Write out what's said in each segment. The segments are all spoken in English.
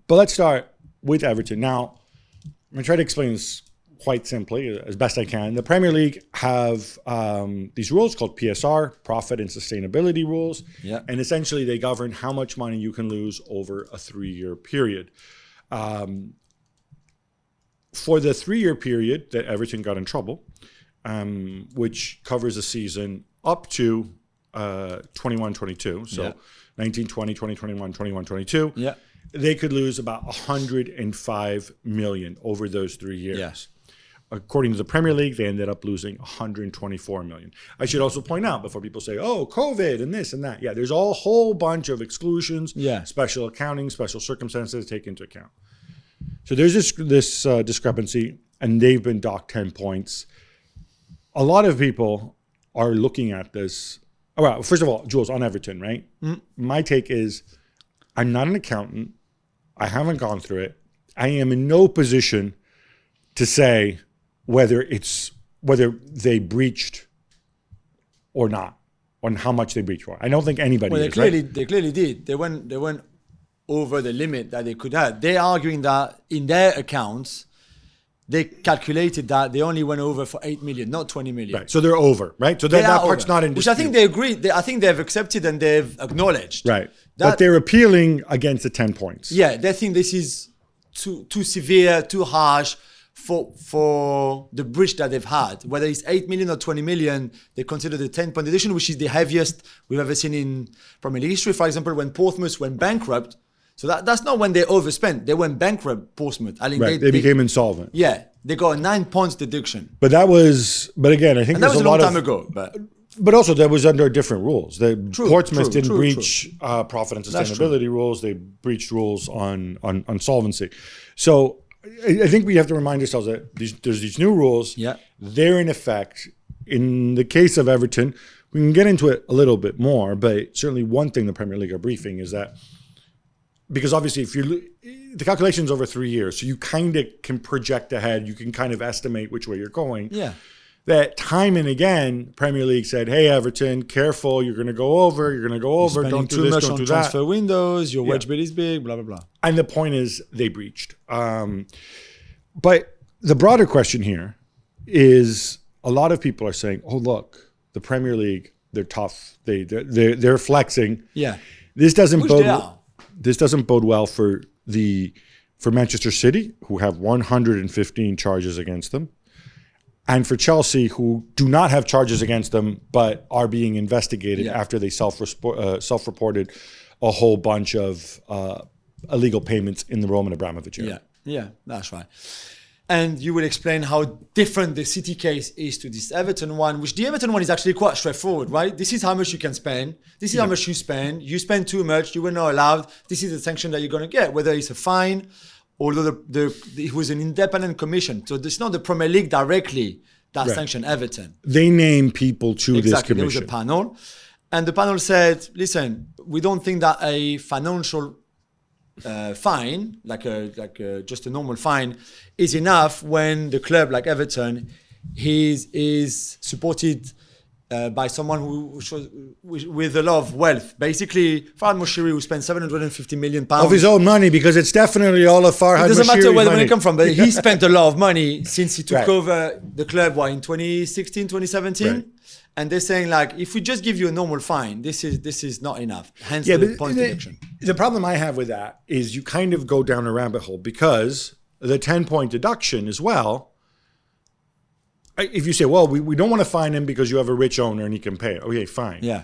But let's start with Everton. Now, I'm going to try to explain this quite simply, as best I can. The Premier League have these rules called PSR, Profit and Sustainability Rules. Yeah. And essentially, they govern how much money you can lose over a 3-year period. For the 3-year period that Everton got in trouble, which covers a season up to 21-22, so 19-20, 20-21, 21-22, Yeah. they could lose about 105 million over those 3 years. Yes. According to the Premier League, they ended up losing 124 million. I should also point out before people say, oh, COVID and this and that. Yeah, there's a whole bunch of exclusions, special accounting, special circumstances to take into account. So there's this discrepancy, and they've been docked 10 points. A lot of people are looking at this. Oh, well, first of all, Jules, on Everton, right? My take is I'm not an accountant. I haven't gone through it. I am in no position to say whether they breached or not, on how much they breached for. I don't think anybody Well, is, they clearly did. They went over the limit that they could have. They're arguing that in their accounts, they calculated that they only went over for 8 million, not 20 million. Right. So they're over, right? So that part's not in dispute. Which I think they agreed. I think they've accepted and they've acknowledged. Right. But they're appealing against the 10 points. Yeah, they think this is too severe, too harsh for the breach that they've had. Whether it's 8 million or 20 million, they consider the 10-point deduction, which is the heaviest we've ever seen in Premier League history. For example, when Portsmouth went bankrupt, so that's not when they overspent. They went bankrupt, Portsmouth. I mean, they became insolvent. Yeah, they got a 9 points deduction. But again, I think that was a long time ago. But also that was under different rules. Portsmouth didn't breach true. profit and sustainability rules. They breached rules on solvency. So I think we have to remind ourselves that there's these new rules. Yeah. They're in effect. In the case of Everton, we can get into it a little bit more, but certainly one thing the Premier League are briefing is that, because obviously the calculation's over 3 years, so you kind of can project ahead. You can kind of estimate which way you're going. Yeah. That time and again, Premier League said, hey, Everton, careful, you're going to go over, don't do this, don't do that. Transfer windows, your wedge bid is big, blah, blah, blah. And the point is they breached. But the broader question here is a lot of people are saying, oh, look, the Premier League, they're tough. They're flexing. Yeah. This doesn't bode well for Manchester City, who have 115 charges against them. And for Chelsea, who do not have charges against them, but are being investigated after they self-reported a whole bunch of illegal payments in the Roman Abramovich era. Yeah, that's right. And you will explain how different the City case is to this Everton one, which the Everton one is actually quite straightforward, right? This is how much you can spend. This is how much you spend. You spend too much. You were not allowed. This is the sanction that you're going to get, whether it's a fine, although it was an independent commission. So it's not the Premier League directly that sanctioned Everton. They name people to this commission. There was a panel. And the panel said, listen, we don't think that a financial fine, like just a normal fine, is enough when the club like Everton is supported by someone who with a lot of wealth. Basically, Farhad Moshiri, who spent 750 million pounds of his own money, because it's definitely all of Farhad Moshiri's money. It doesn't matter where it come from, but he spent a lot of money since he took over the club in 2016, 2017. Right. And they're saying, like, if we just give you a normal fine, this is not enough. Hence the point deduction. The problem I have with that is you kind of go down a rabbit hole, because the 10-point deduction as well, if you say, well, we don't want to fine him because you have a rich owner and he can pay it. Okay, fine. Yeah.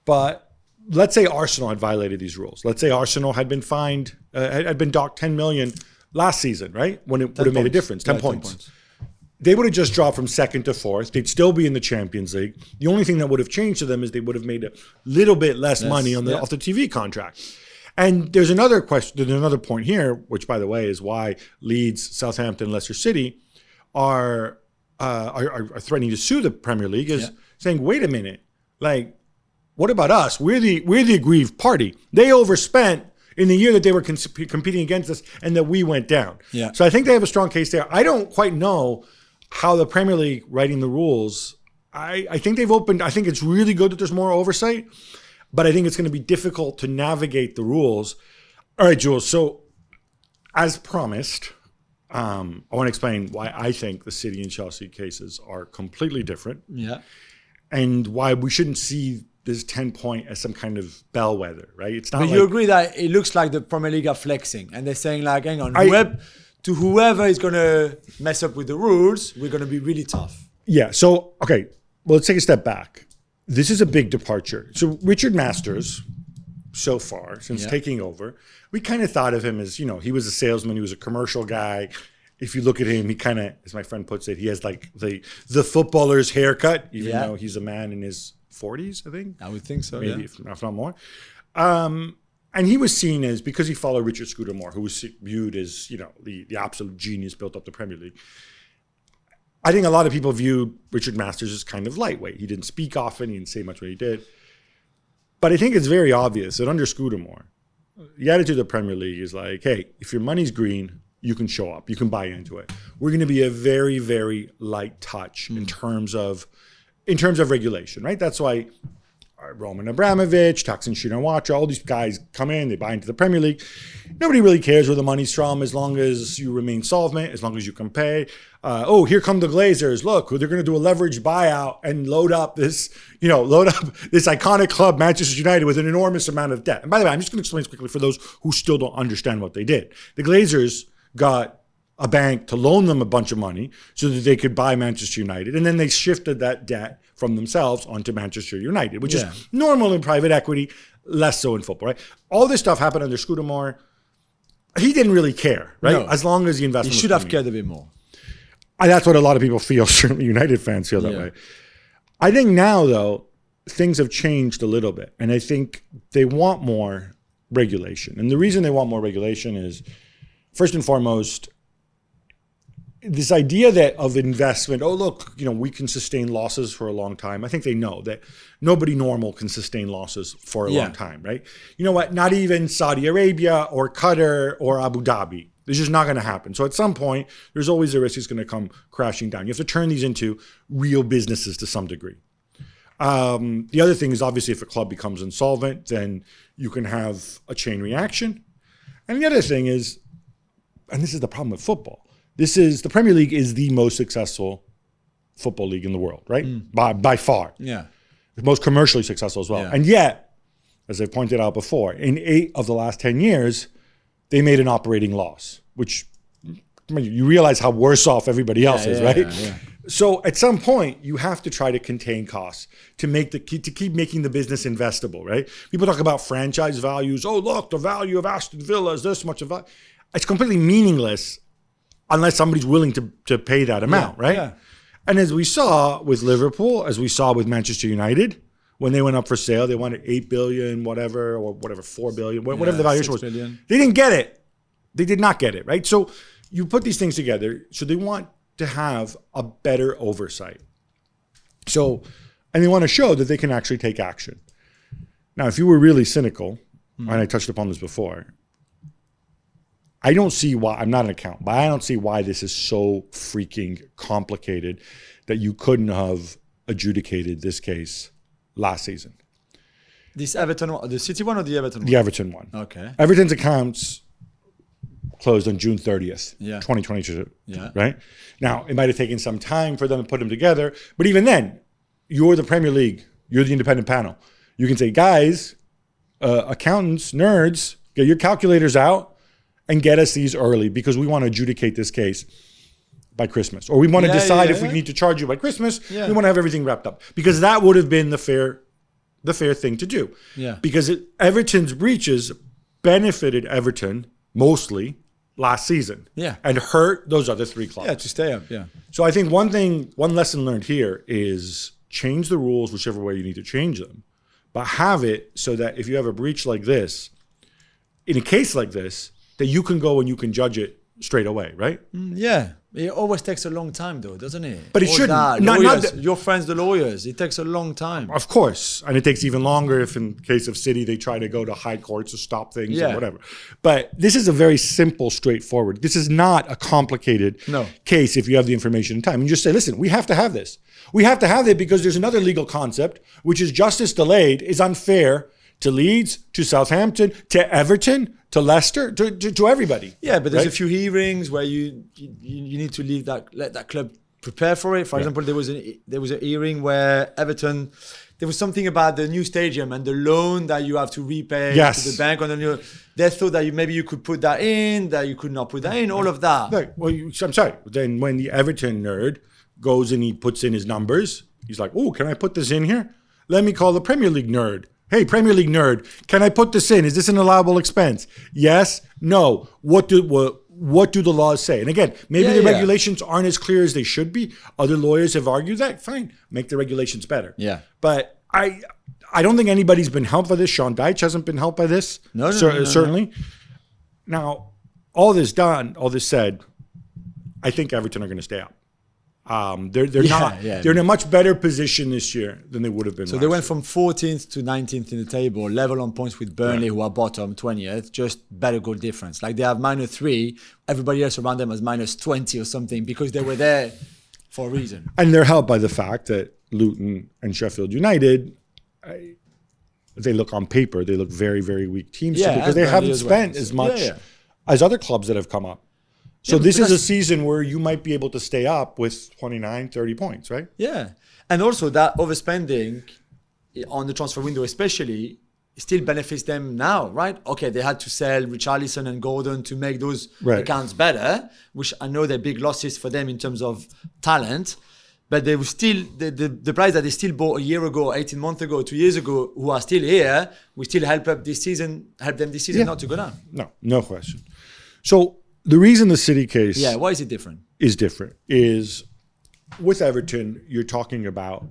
But let's say Arsenal had violated these rules. Let's say Arsenal had been fined, had been docked 10 million last season, right? When it would have made a difference, 10 points. They would have just dropped from second to fourth. They'd still be in the Champions League. The only thing that would have changed to them is they would have made a little bit less money off the TV contract. And there's another question, there's another point here, which, by the way, is why Leeds, Southampton, Leicester City are threatening to sue the Premier League, is saying, wait a minute, like, what about us? We're the aggrieved party. They overspent in the year that they were competing against us and that we went down. Yeah. So I think they have a strong case there. I don't quite know how the Premier League writing the rules, I think they've opened, I think it's really good that there's more oversight, but I think it's going to be difficult to navigate the rules. All right, Jules, so As promised, I want to explain why I think the City and Chelsea cases are completely different. Yeah. And why we shouldn't see this 10-point as some kind of bellwether, right? It's not. But you agree that it looks like the Premier League are flexing, and they're saying like, hang on, whoever is going to mess up with the rules, we're going to be really tough. Yeah. So, okay, well, let's take a step back. This is a big departure. So Richard Masters, so far, since taking over, we kind of thought of him as, he was a salesman, he was a commercial guy. If you look at him, he kind of, as my friend puts it, he has like the footballer's haircut, even though he's a man in his 40s, I think. I would think so, maybe, if not more. And he was seen as, because he followed Richard Scudamore, who was viewed as, the absolute genius, built up the Premier League. I think a lot of people viewed Richard Masters as kind of lightweight. He didn't speak often. He didn't say much what he did. But I think it's very obvious that under Scudamore, the attitude of the Premier League is like, hey, if your money's green, you can show up. You can buy into it. We're going to be a very, very light touch in terms of regulation, right? That's why Roman Abramovich, Thaksin Shinawatra, all these guys come in, they buy into the Premier League. Nobody really cares where the money's from as long as you remain solvent, as long as you can pay. Here come the Glazers. Look, they're going to do a leveraged buyout and load up this iconic club, Manchester United, with an enormous amount of debt. And by the way, I'm just going to explain this quickly for those who still don't understand what they did. The Glazers got a bank to loan them a bunch of money so that they could buy Manchester United. And then they shifted that debt from themselves onto Manchester United, which is normal in private equity, less so in football, right? All this stuff happened under Scudamore. He didn't really care, right? No. As long as the investment he should have cared a bit more. And that's what a lot of people feel. Certainly United fans feel that way. I think now, though, things have changed a little bit. And I think they want more regulation. And the reason they want more regulation is, first and foremost, this idea of investment, look, we can sustain losses for a long time. I think they know that nobody normal can sustain losses for a long time, right? You know what? Not even Saudi Arabia or Qatar or Abu Dhabi. It's just not going to happen. So at some point, there's always a risk it's going to come crashing down. You have to turn these into real businesses to some degree. The other thing is, obviously, if a club becomes insolvent, then you can have a chain reaction. And the other thing is, and this is the problem with football, the Premier League is the most successful football league in the world, right? By far. Yeah. The most commercially successful as well. Yeah. And yet, as I pointed out before, in 8 of the last 10 years, they made an operating loss, which you realize how worse off everybody else is, right? Yeah. So at some point, you have to try to contain costs to keep making the business investable, right? People talk about franchise values. Oh, look, the value of Aston Villa is this much of value. It's completely meaningless unless somebody's willing to pay that amount, right? Yeah. And as we saw with Liverpool, as we saw with Manchester United, when they went up for sale, they wanted 8 billion, whatever, 4 billion, whatever the valuation was. Billion. They didn't get it. They did not get it, right? So you put these things together. So they want to have a better oversight. And they want to show that they can actually take action. Now, if you were really cynical, and I touched upon this before, I don't see why, I'm not an accountant, but I don't see why this is so freaking complicated that you couldn't have adjudicated this case last season. This Everton one, the City one or the Everton one? The Everton one. Okay. Everton's accounts closed on June 30th, 2022, right? Now, it might have taken some time for them to put them together, but even then, you're the Premier League, you're the independent panel. You can say, guys, accountants, nerds, get your calculators out and get us these early because we want to adjudicate this case by Christmas. Or we want to decide if we need to charge you by Christmas. Yeah. We want to have everything wrapped up. Because that would have been the fair thing to do. Yeah. Because Everton's breaches benefited Everton mostly last season. Yeah. And hurt those other 3 clubs. Yeah, to stay up, yeah. So I think one lesson learned here is change the rules whichever way you need to change them. But have it so that if you have a breach like this, in a case like this, that you can go and you can judge it straight away, right? Yeah. It always takes a long time, though, doesn't it? But it shouldn't. Your friends, the lawyers, it takes a long time. Of course. And it takes even longer if, in case of City, they try to go to high courts to stop things or whatever. But this is a very simple, straightforward. This is not a complicated case if you have the information in time. And you just say, listen, we have to have this. We have to have it because there's another legal concept, which is justice delayed is unfair to Leeds, to Southampton, to Everton, to Leicester, to everybody. Yeah, but there's a few hearings where you need to let that club prepare for it. For example, there was a hearing where Everton, there was something about the new stadium and the loan that you have to repay to the bank on the new. They thought that maybe you could put that in, that you could not put that in, all of that. Right. Well, I'm sorry. Then when the Everton nerd goes and he puts in his numbers, he's like, "Oh, can I put this in here? Let me call the Premier League nerd. Hey, Premier League nerd, can I put this in? Is this an allowable expense? Yes, no. What do the laws say?" And again, maybe the regulations aren't as clear as they should be. Other lawyers have argued that. Fine, make the regulations better. Yeah. But I don't think anybody's been helped by this. Sean Dyche hasn't been helped by this. No, certainly. Now, all this said, I think Everton are going to stay up. They're in a much better position this year than they would have been. So they went from 14th to 19th in the table, level on points with Burnley, who are bottom 20th, just better goal difference. Like they have -3, everybody else around them has -20 or something because they were there for a reason. And they're helped by the fact that Luton and Sheffield United, they look on paper, they look very, very weak teams because they haven't spent as much as other clubs that have come up. So this is a season where you might be able to stay up with 29, 30 points, right? Yeah. And also that overspending on the transfer window especially still benefits them now, right? Okay, they had to sell Richarlison and Gordon to make those accounts better, which I know they're big losses for them in terms of talent. But they were still, the players that they still bought a year ago, 18 months ago, 2 years ago, who are still here, we still help them this season not to go down. No question. So the reason the City case why is it different? Is with Everton, you're talking about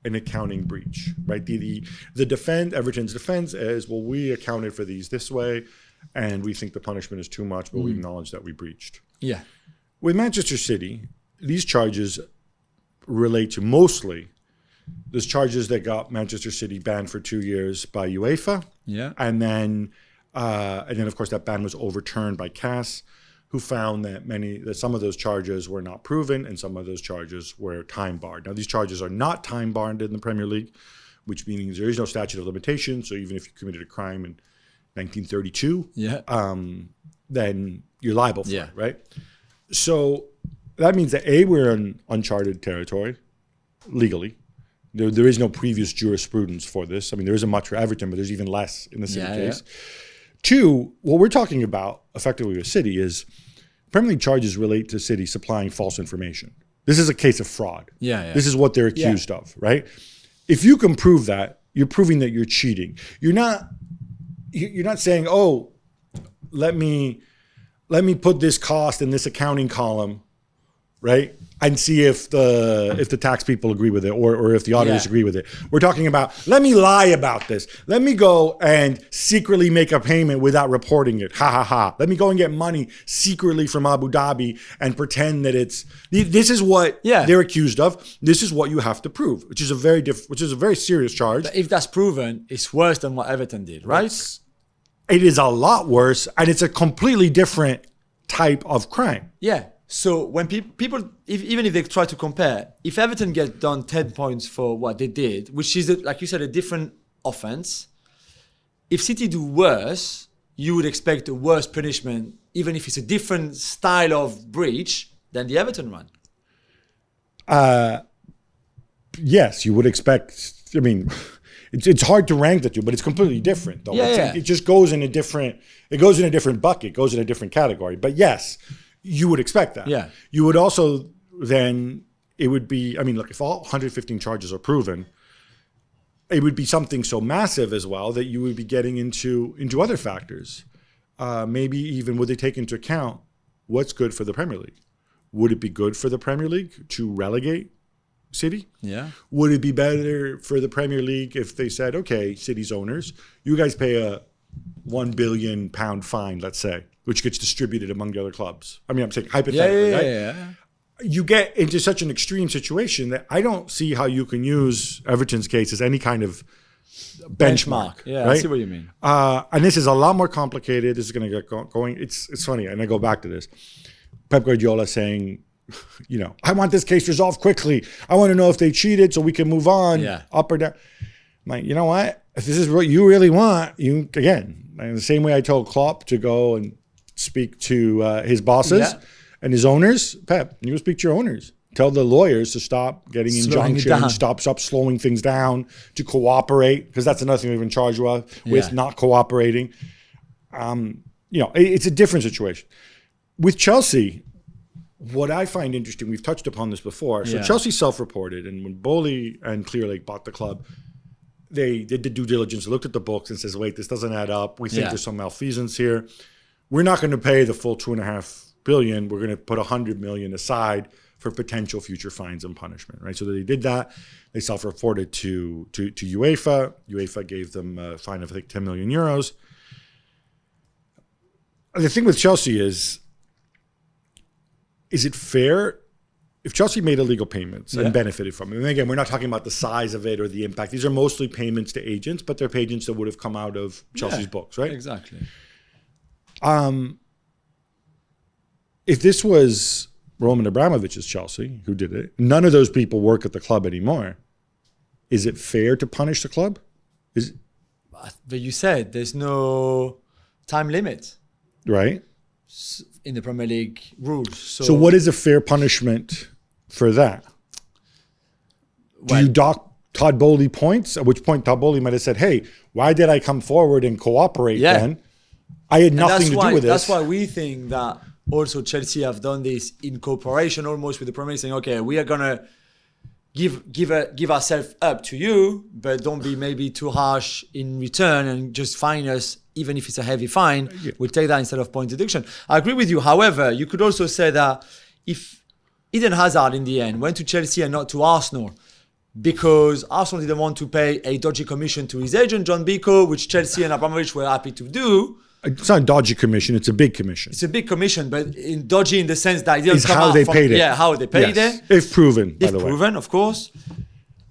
an accounting breach, right? Everton's defense is, well, we accounted for these this way, and we think the punishment is too much, but we acknowledge that we breached. Yeah. With Manchester City, these charges relate to mostly those charges that got Manchester City banned for 2 years by UEFA. Yeah. And then of course that ban was overturned by CAS, who found that some of those charges were not proven and some of those charges were time barred. Now these charges are not time barred in the Premier League, which means there is no statute of limitation. So even if you committed a crime in 1932, then you're liable for it, right? So that means that we're in uncharted territory legally. There is no previous jurisprudence for this. I mean, there isn't much for Everton, but there's even less in the City case. 2, what we're talking about effectively with City is Premier League charges relate to City supplying false information. This is a case of fraud. This is what they're accused of, right? If you can prove that, you're proving that you're cheating. You're not saying, "Oh, let me put this cost in this accounting column," right? And see if the tax people agree with it or if the auditors agree with it. We're talking about, let me lie about this. Let me go and secretly make a payment without reporting it. Ha ha ha. Let me go and get money secretly from Abu Dhabi and pretend that this is what they're accused of. This is what you have to prove, which is a very serious charge. But if that's proven, it's worse than what Everton did, right? It is a lot worse, and it's a completely different type of crime. Yeah. So when people, even if they try to compare, if Everton get done 10 points for what they did, which is, like you said, a different offense, if City do worse, you would expect a worse punishment, even if it's a different style of breach than the Everton one. Yes, you would expect. I mean, it's hard to rank the two, but it's completely different, though. It just goes in a different. It goes in a different bucket. It goes in a different category. But yes. You would expect that. Yeah. You would also then, it would be, I mean, look, if all 115 charges are proven, it would be something so massive as well that you would be getting into other factors. Maybe even would they take into account what's good for the Premier League? Would it be good for the Premier League to relegate City? Yeah. Would it be better for the Premier League if they said, okay, City's owners, you guys pay a £1 billion fine, let's say, which gets distributed among the other clubs. I mean, I'm saying hypothetically, right? You get into such an extreme situation that I don't see how you can use Everton's case as any kind of benchmark. Yeah, right? I see what you mean. And this is a lot more complicated. This is going to get going. It's funny, and I go back to this. Pep Guardiola saying, I want this case resolved quickly. I want to know if they cheated so we can move on, up or down. like, you know what? If this is what you really want, the same way I told Klopp to go and speak to his bosses and his owners, Pep, you go speak to your owners. Tell the lawyers to stop getting injunctions, stop slowing things down, to cooperate, because that's another thing we've been charged with not cooperating. It's a different situation. With Chelsea, what I find interesting, we've touched upon this before. So Chelsea self-reported, and when Bowley and Clearlake bought the club, they did the due diligence, looked at the books and says, wait, this doesn't add up. We think there's some malfeasance here. We're not going to pay the full $2.5 billion. We're going to put $100 million aside for potential future fines and punishment, right? So they did that. They self-reported to UEFA. UEFA gave them a fine of, I think, 10 million euros. The thing with Chelsea is it fair if Chelsea made illegal payments and benefited from it? And again, we're not talking about the size of it or the impact. These are mostly payments to agents, but they're agents that would have come out of Chelsea's books, right? Exactly. If this was Roman Abramovich's Chelsea who did it, none of those people work at the club anymore. Is it fair to punish the club? But you said there's no time limit, right? In the Premier League rules. So what is a fair punishment for that? Do you dock Todd Bowley points? At which point Todd Bowley might have said, hey, why did I come forward and cooperate then? I had nothing to do with this. That's why we think that also Chelsea have done this in cooperation almost with the Premier League, saying, okay, we are going to give ourselves up to you, but don't be maybe too harsh in return and just fine us, even if it's a heavy fine. We'll take that instead of point deduction. I agree with you. However, you could also say that if Eden Hazard in the end went to Chelsea and not to Arsenal, because Arsenal didn't want to pay a dodgy commission to his agent, John Biko, which Chelsea and Abramovich were happy to do. It's not a dodgy commission, it's a big commission. It's a big commission, but in dodgy in the sense that it didn't it's come how out they from, paid it. Yeah, how they paid it. If proven, by the way. If proven, of course.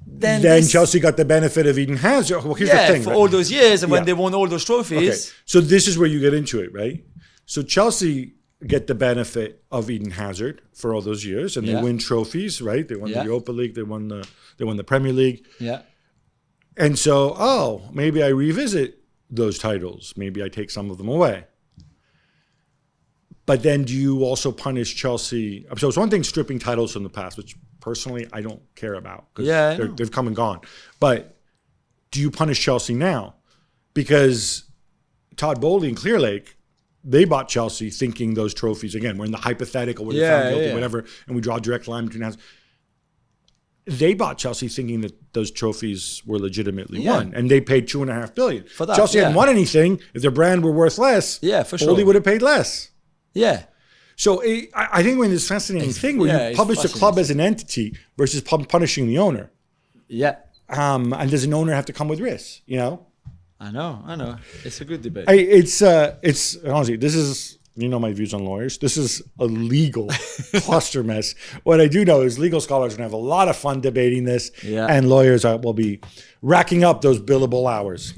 Then Chelsea got the benefit of Eden Hazard. Well, here's the thing. For all those years and when they won all those trophies. Okay. So this is where you get into it, right? So Chelsea get the benefit of Eden Hazard for all those years, and they win trophies, right? They won the Europa League, they won the Premier League. Yeah. And so, maybe I revisit those titles. Maybe I take some of them away. But then do you also punish Chelsea? So it's one thing stripping titles from the past, which personally I don't care about because they've come and gone. But do you punish Chelsea now? Because Todd Bowley and Clearlake, they bought Chelsea thinking those trophies, again, we're in the hypothetical where they're found guilty, whatever, and we draw a direct line between us. They bought Chelsea thinking that those trophies were legitimately won, and they paid $2.5 billion. For that, Chelsea hadn't won anything. If their brand were worth less, for sure, Bowley would have paid less. Yeah. So I think when this fascinating thing where you publish the club as an entity versus punishing the owner. Yeah. And does an owner have to come with risk? You know. I know. It's a good debate. It's honestly, this is, you know, my views on lawyers. This is a legal cluster mess. What I do know is legal scholars are going to have a lot of fun debating this, and lawyers will be racking up those billable hours.